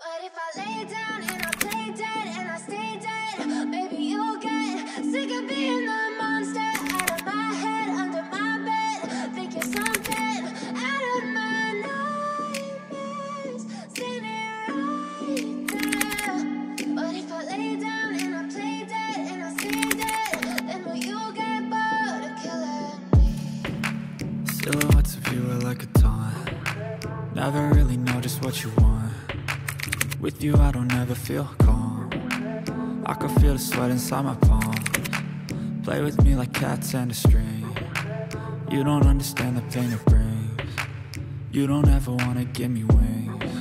But if I lay down and I play dead and I stay dead, maybe you'll get sick of being the monster out of my head, under my bed. Think you're something out of my nightmares, standing right there. But if I lay down and I play dead and I stay dead, then will you get bored of killing me? Silhouettes of you are like a taunt. Never really know just what you want. With you I don't ever feel calm. I can feel the sweat inside my palm. Play with me like cats and a string. You don't understand the pain it brings. You don't ever wanna give me wings.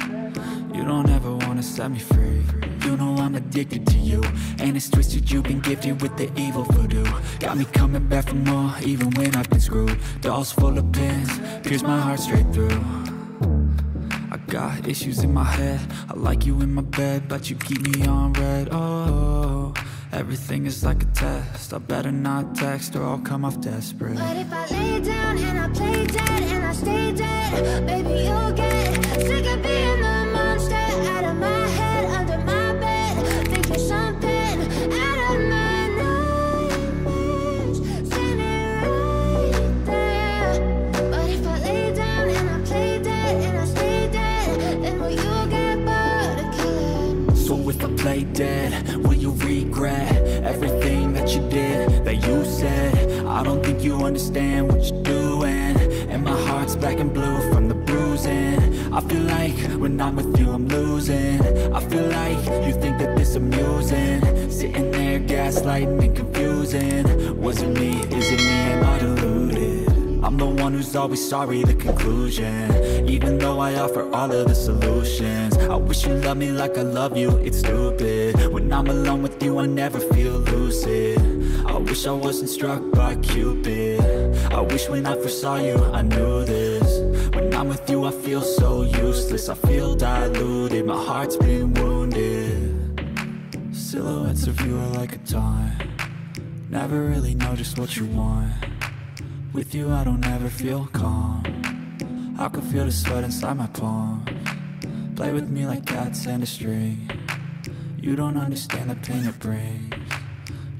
You don't ever wanna set me free. You know I'm addicted to you, and it's twisted, you've been gifted with the evil voodoo. Got me coming back for more, even when I've been screwed. Dolls full of pins, pierce my heart straight through. I got issues in my head, I like you in my bed, but you keep me on red. Oh, everything is like a test, I better not text or I'll come off desperate. But if I lay down and I play dead and I stay dead, maybe you'll get sick of being the monster out of my head, under my bed. Think you're something out of my nightmares, standing right there. But if I lay down and I play dead and I stay dead, then will you get bored of killing me? So if I play dead, will you regret everything that you did, that you said? I don't think you understand what you're doing, and my heart's black and blue from the bruising. I feel like when I'm with you I'm losing. I feel like you think that this amusing, sitting there gaslighting and confusing. Was it me? Is it me? Am I deluded? I'm the one who's always sorry, the conclusion. Even though I offer all of the solutions, I wish you loved me like I love you, it's stupid. When I'm alone with you I never feel lucid. I wish I wasn't struck by Cupid. I wish when I first saw you I knew this. When I'm with you I feel so useless, I feel diluted, my heart's been wounded. Silhouettes of you are like a taunt. Never really know just what you want. With you I don't ever feel calm. I can feel the sweat inside my palm. Play with me like cats and a string. You don't understand the pain it brings.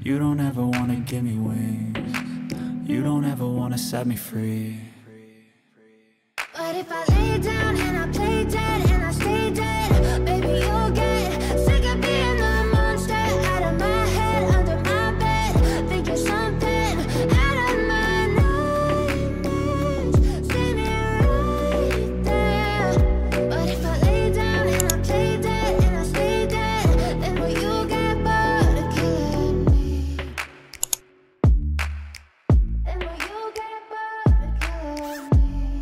You don't ever wanna give me wings. You don't ever wanna set me free. But if I lay down and I play dead and I stay dead, maybe you'll get sick of being the monster out of my head, under my bed. Think you're something out of my nightmares, standing right there. But if I lay down and I play dead and I stay dead, then will you get bored of killing me? Then will you get bored of killing me?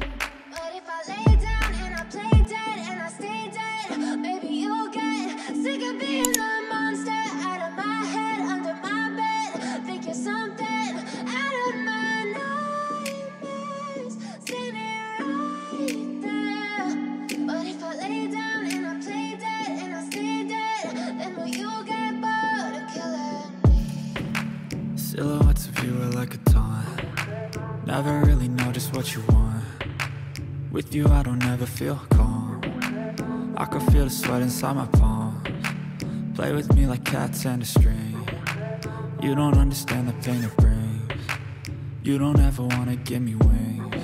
But if I lay down and I play dead and I stay dead, maybe you'll get sick of being the monster out of my head, under my bed. Think you're something out of my nightmares, standing right there. But if I lay down and I play dead and I stay dead, then will you get bored of killing me? Silhouettes of you are like a taunt. Never really know just what you want. With you I don't ever feel calm. I can feel the sweat inside my palm. Play with me like cats and a string. You don't understand the pain it brings. You don't ever wanna give me wings.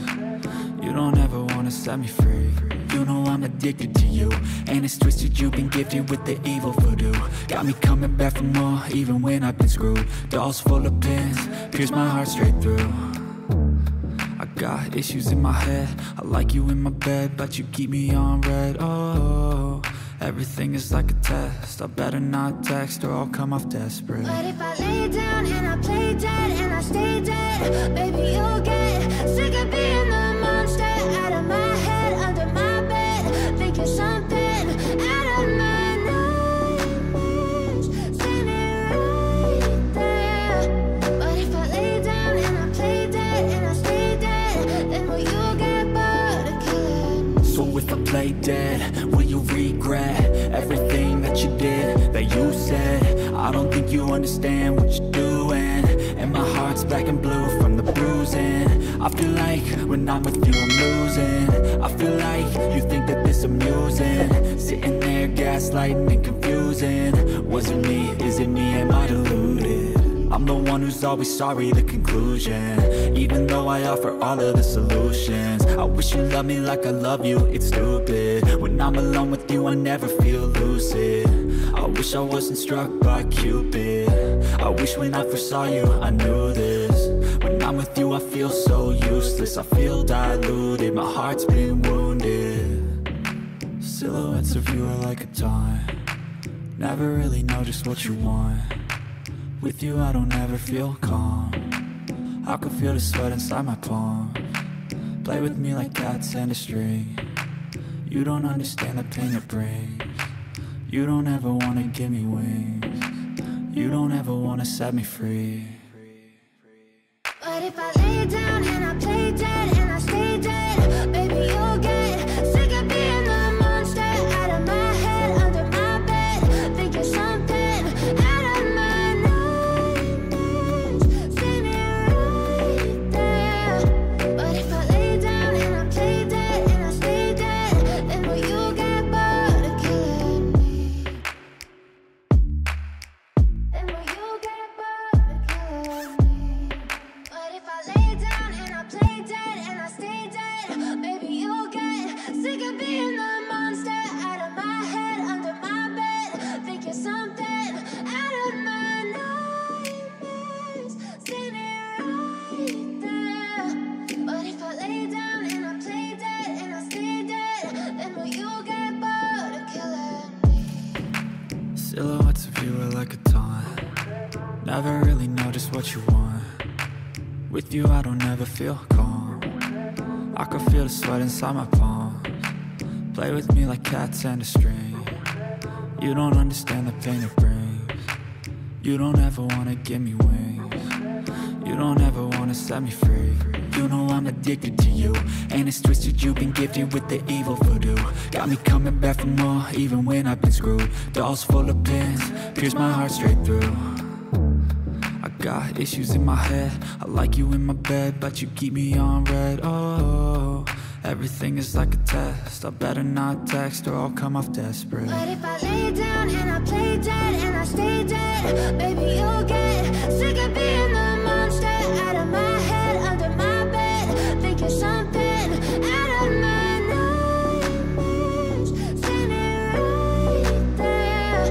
You don't ever wanna set me free. You know I'm addicted to you, and it's twisted, you've been gifted with the evil voodoo. Got me coming back for more, even when I've been screwed. Dolls full of pins, pierce my heart straight through. I got issues in my head, I like you in my bed, but you keep me on red. Oh, everything is like a test, I better not text or I'll come off desperate. But if I lay down and I play dead and I stay dead, maybe you'll get sick of being the monster out of my head, under my bed. Think you're something out of my nightmares, standing right there. But if I lay down and I play dead and I stay dead, then will you get bored of killing me? So if I play dead, will you regret everything that you did, that you said? I don't think you understand what you're doing, and my heart's black and blue from the bruising. I feel like when I'm with you I'm losing. I feel like you think that this amusing, sitting there gaslighting and confusing. Was it me? Is it me? Am I deluded? I'm the one who's always sorry, the conclusion. Even though I offer all of the solutions, I wish you loved me like I love you, it's stupid. When I'm alone with you I never feel lucid. I wish I wasn't struck by Cupid. I wish when I first saw you I knew this. When I'm with you I feel so useless, I feel diluted, my heart's been wounded. Silhouettes of you are like a taunt, never really know just what you want. With you I don't ever feel calm, I can feel the sweat inside my palms. Play with me like cats and a string. You don't understand the pain it brings. You don't ever wanna give me wings. You don't ever wanna set me free. But if I lay down and I play dead and I stay dead, baby you'll get sick of being the monster out of my head, under my bed. Think you're something out of my nightmares. See me right there. But if I lay down and I play dead and I stay dead, then will you get bored of killing me? Then will you get bored of killing me? But if I lay down and I play dead and I stay dead, baby you'll get sick of being the monster out of my head, under my bed. Think you're something out of my nightmares. See me right there. But if I lay down and I play dead and I stay dead, then will you get bored of killing me? Silhouettes of you are like a taunt, never really know just what you want. With you I don't ever feel calm, I can feel the sweat inside my palms. Play with me like cats and a string. You don't understand the pain it brings. You don't ever wanna give me wings. You don't ever wanna set me free. You know I'm addicted to you, and it's twisted, you've been gifted with the evil voodoo. Got me coming back for more, even when I've been screwed. Dolls full of pins, pierce my heart straight through. I got issues in my head, I like you in my bed, but you keep me on red. Oh, everything is like a test, I better not text or I'll come off desperate. But if I lay down and I play dead and I stay dead, baby you'll get sick of being the monster out of my head, under my bed. Think you're something out of my nightmares. See me right there.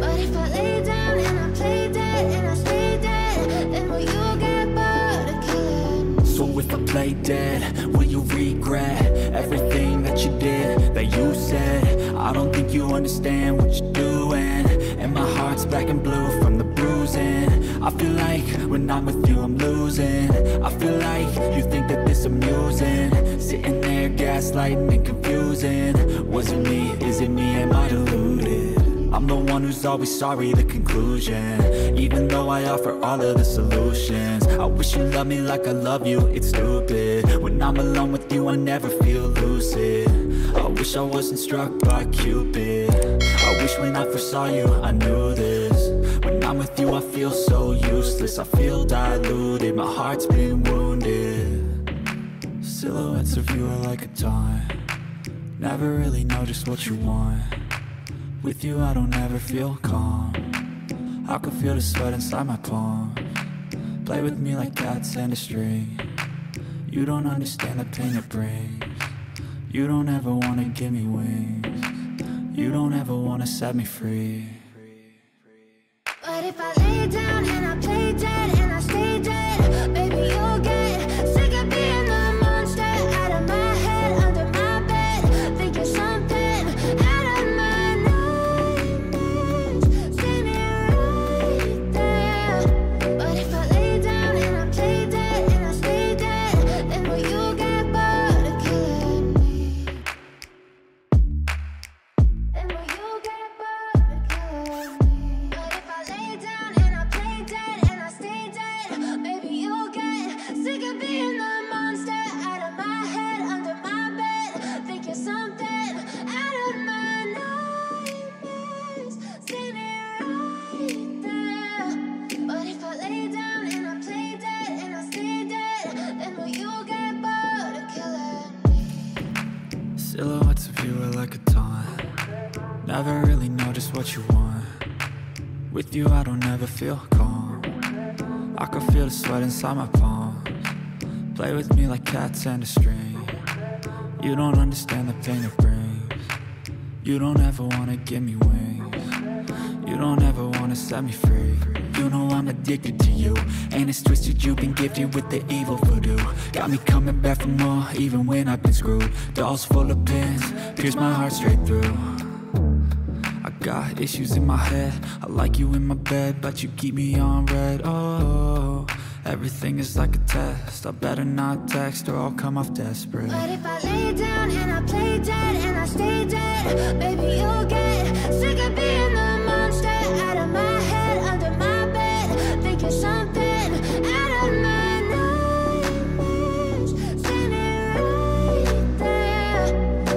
But if I lay down and I play dead and I stay dead, then will you get bored of killing me? So if I play dead, will you regret everything that you did, that you said? I don't think you understand what you're doing, and my heart's black and blue from the bruising. I feel like when I'm with you I'm losing. I feel like you think that this amusing, sitting there gaslighting and confusing. Was it me? Is it me? Am I deluded? I'm the one who's always sorry, the conclusion. Even though I offer all of the solutions, I wish you loved me like I love you, it's stupid. When I'm alone with you I never feel lucid. I wish I wasn't struck by Cupid. I wish when I first saw you I knew this. When I'm with you I feel so useless, I feel diluted, my heart's been wounded. Silhouettes of you are like a taunt, never really know just what you want. With you I don't ever feel calm, I can feel the sweat inside my palms. Play with me like cats and a string. You don't understand the pain it brings. You don't ever wanna give me wings. You don't ever wanna set me free. But if I lay down and I play dead and I stay dead, baby you'll get sick of being the monster out of my head, under my bed. Think you're something out of my nightmares. See me right there. But if I lay down and I play dead and I stay dead, then will you get bored of killing me? Then will you get bored of killing me? But if I lay down and I play dead Never really know just what you want. With you I don't ever feel calm. I can feel the sweat inside my palms. Play with me like cats and a string. You don't understand the pain it brings. You don't ever wanna give me wings. You don't ever wanna set me free. You know I'm addicted to you, and it's twisted, you've been gifted with the evil voodoo. Got me coming back for more, even when I've been screwed. Dolls full of pins, pierce my heart straight through. I got issues in my head, I like you in my bed, but you keep me on red. Oh, everything is like a test, I better not text or I'll come off desperate. But if I lay down and I play dead and I stay dead, baby you'll get sick of being the monster out of my head, under my bed, thinking something out of my nightmares, standing right there.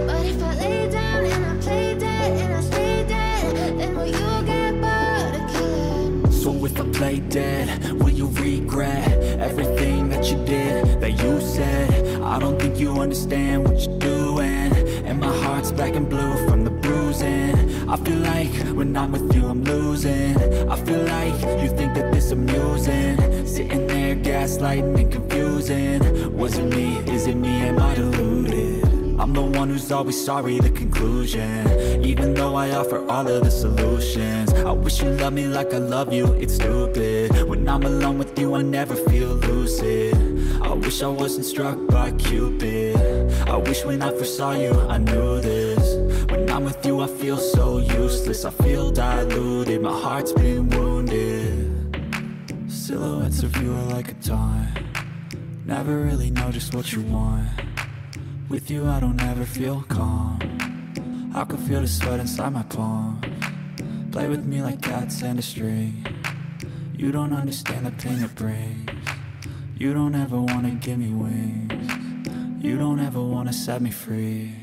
But if I lay down and I play dead and I stay dead, then will you get bored of killing? So if I play dead, will you regret everything that you did, that you said? I don't think you understand what you're doing, and my heart's black and blue from the bruising. I feel like when I'm with you I'm losing. I feel like you think that this amusing, sitting there gaslighting and confusing. Was it me? Is it me? Am I deluded? I'm the one who's always sorry, the conclusion. Even though I offer all of the solutions, I wish you loved me like I love you, it's stupid. When I'm alone with you I never feel lucid. I wish I wasn't struck by Cupid. I wish when I first saw you I knew this. When I'm with you I feel so useless, I feel diluted, my heart's been wounded. Silhouettes of you are like a taunt. Never really know just what you want. With you I don't ever feel calm. I can feel the sweat inside my palms. Play with me like cats and a string. You don't understand the pain it brings. You don't ever wanna give me wings. You don't ever wanna set me free.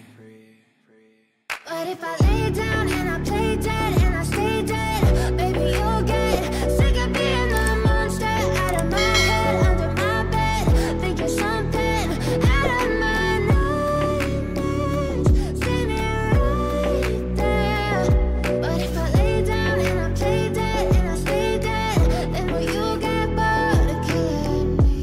But if I lay down and I play dead and I stay dead, baby you'll get sick of being the monster out of my head, under my bed, thinking something out of my nightmares, standing right there. But if I lay down and I play dead and I stay dead, then will you get bored of killing me?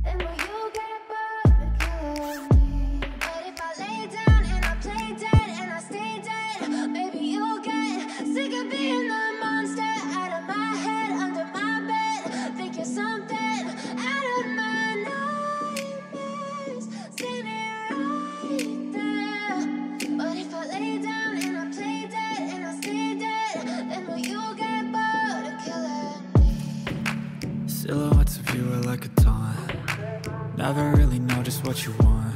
Then will you get bored of killing me? But if I lay down and I play dead and I stay dead, baby you'll get sick of being the monster out of my head, under my bed, thinking something out of my nightmares, standing right there. But if I lay down and I play dead and I stay dead, then will you get bored of killing me? Silhouettes of you are like a taunt. Never really know just what you want.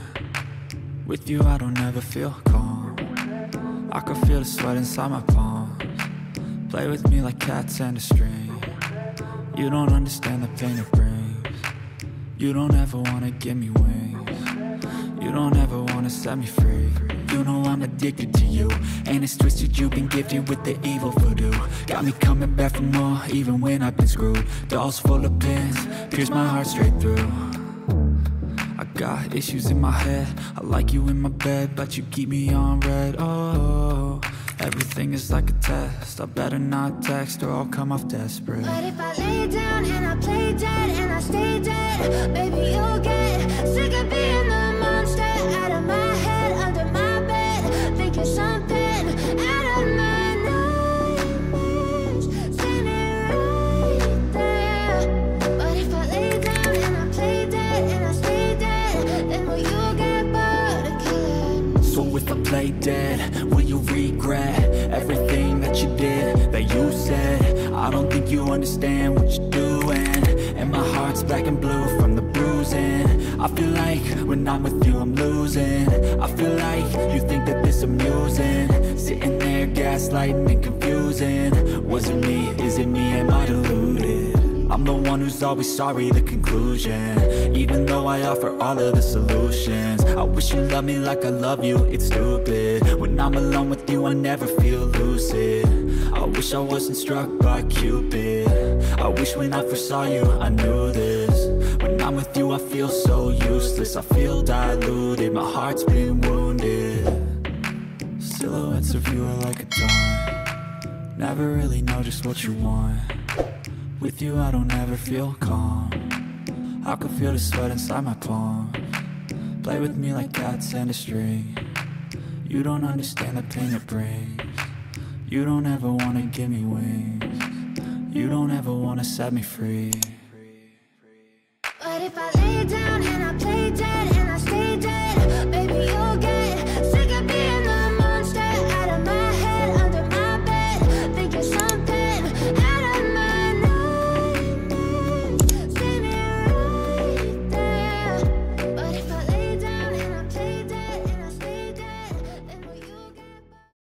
With you I don't ever feel calm. I can feel the sweat inside my palms. Play with me like cats and a string. You don't understand the pain it brings. You don't ever wanna give me wings. You don't ever wanna set me free. You know I'm addicted to you, and it's twisted, you've been gifted with the evil voodoo. Got me coming back for more, even when I've been screwed. Dolls full of pins, pierce my heart straight through. I got issues in my head, I like you in my bed, but you keep me on red. Oh, everything is like a test, I better not text or I'll come off desperate. But if I lay down and I play dead and I stay dead, baby you'll get sick of being the monster out of my head, under my bed, thinking something out of my nightmares, standing right there. But if I lay down and I play dead and I stay dead, then will you get bored of killing me? So if I play dead, will you regret everything that you did, that you said? I don't think you understand what you're doing, and my heart's black and blue from the bruising. I feel like when I'm with you I'm losing. I feel like you think that this amusing, sitting there gaslighting and confusing. Was it me? Is it me? Am I deluded? I'm the one who's always sorry, the conclusion. Even though I offer all of the solutions, I wish you loved me like I love you, it's stupid. When I'm alone with you I never feel lucid. I wish I wasn't struck by Cupid. I wish when I first saw you I knew this. When I'm with you I feel so useless, I feel diluted, my heart's been wounded. Silhouettes of you are like a taunt. Never really know just what you want. With you I don't ever feel calm. I can feel the sweat inside my palm. Play with me like cats and a string. You don't understand the pain it brings. You don't ever wanna give me wings. You don't ever wanna set me free.